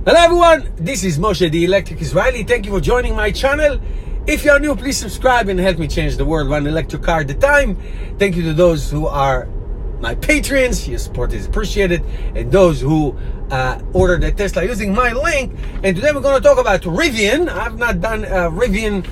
Hello everyone, this is Moshe, the Electric Israeli. Thank you for joining my channel. If you are new, please subscribe and help me change the world one electric car at a time. Thank you to those who are my patrons. Your support is appreciated. And those who ordered a Tesla using my link. And today we're going to talk about Rivian. I've not done a Rivian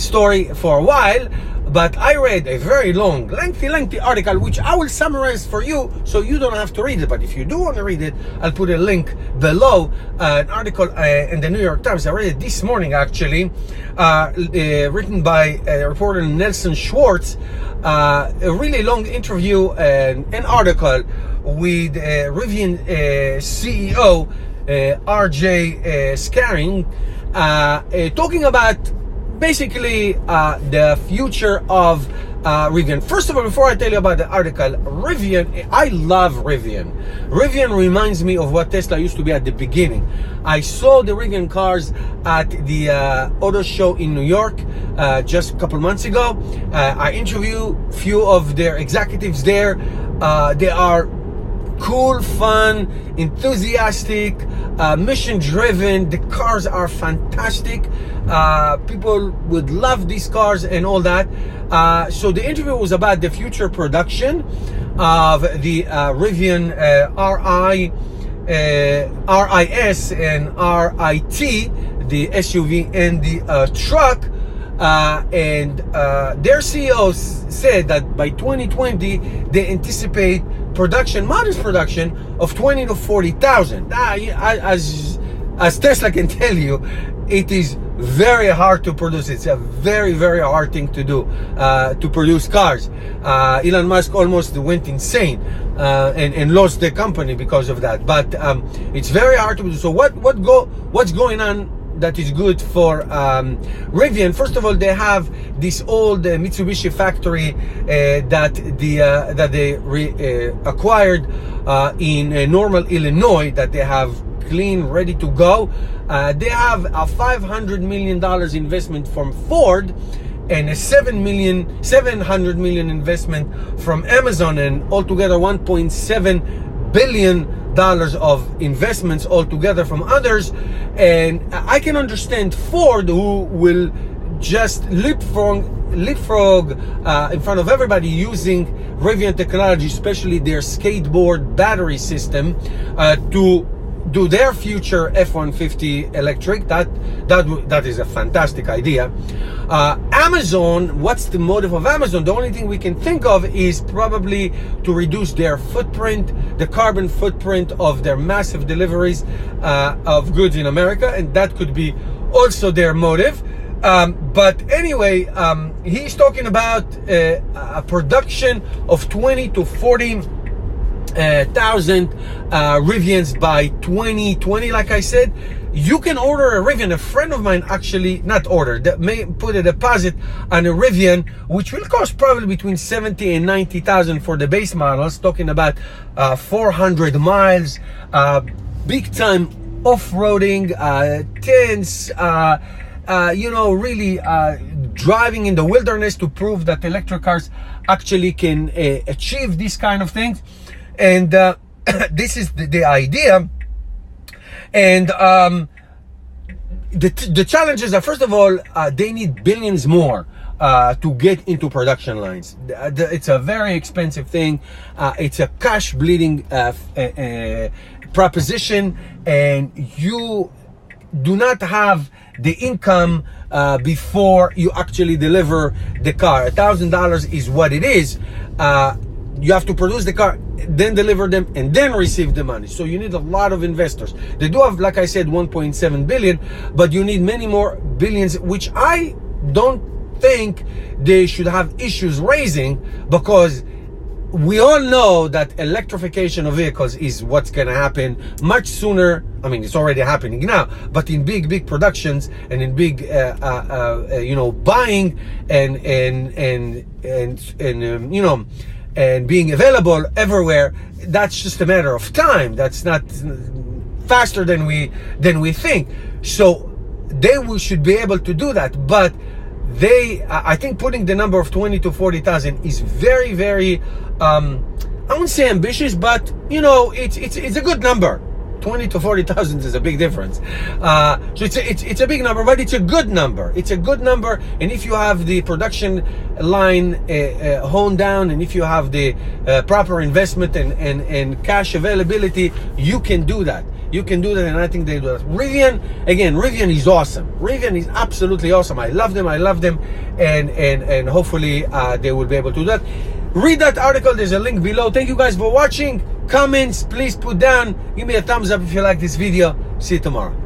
story for a while, but I read a very long, lengthy article, which I will summarize for you so you don't have to read it. But if you do want to read it, I'll put a link below. An article in the New York Times. I read it this morning, actually, written by reporter Nelson Schwartz. A really long interview and an article with Rivian CEO RJ Scaringe, talking about basically the future of Rivian. First of all, before I tell you about the article, Rivian, I love Rivian. Rivian reminds me of what Tesla used to be at the beginning. I saw the Rivian cars at the auto show in New York just a couple months ago. I interviewed a few of their executives there. They are cool, fun, enthusiastic, mission driven. The cars are fantastic. People would love these cars and all that. So the interview was about the future production of the Rivian RIS and RIT, the SUV and the truck. And their CEO said that by 2020 they anticipate modest production of 20 to 40,000. As Tesla can tell you, it is very hard to produce. It's a very hard thing to do, to produce cars. Elon Musk almost went insane and lost the company because of that. But it's very hard to produce. So what's going on that is good for Rivian? First of all, they have this old Mitsubishi factory that they acquired in Normal, Illinois, that they have clean, ready to go. They have a $500 million investment from Ford and a $700 million investment from Amazon, and altogether $1.7 billion of investments altogether from others. And I can understand Ford, who will just leapfrog in front of everybody using Rivian technology, especially their skateboard battery system, to do their future F-150 electric. That is a fantastic idea. Amazon, what's the motive of Amazon? The only thing we can think of is probably to reduce their footprint, the carbon footprint of their massive deliveries of goods in America, and that could be also their motive. But anyway, he's talking about a production of 20 to 40,000 Rivians by 2020. Like I said, you can order a Rivian. A friend of mine actually put a deposit on a Rivian, which will cost probably between 70 and 90,000 for the base models, talking about 400 miles, big time off-roading, tents, really driving in the wilderness to prove that electric cars actually can achieve these kind of things. And this is the idea. And the challenges are, first of all, they need billions more to get into production lines. It's a very expensive thing. It's a cash bleeding proposition, and you do not have the income before you actually deliver the car. $1,000 is what it is. You have to produce the car, then deliver them, and then receive the money. So you need a lot of investors. They do have, like I said, 1.7 billion, but you need many more billions, which I don't think they should have issues raising, because we all know that electrification of vehicles is what's going to happen much sooner. I mean, it's already happening now, but in big productions and in big, buying and being available everywhere, that's just a matter of time. That's not faster than we think. So they should be able to do that. But I think putting the number of 20 to 40,000 is very, I wouldn't say ambitious, but it's a good number. 20 to 40,000 is a big difference. So it's a big number, but it's a good number. It's a good number, and if you have the production line honed down, and if you have the proper investment and cash availability, you can do that. You can do that, and I think they do that. Rivian, again, Rivian is awesome. Rivian is absolutely awesome. I love them, and hopefully they will be able to do that. Read that article, there's a link below. Thank you guys for watching. Comments, please put down. Give me a thumbs up if you like this video. See you tomorrow.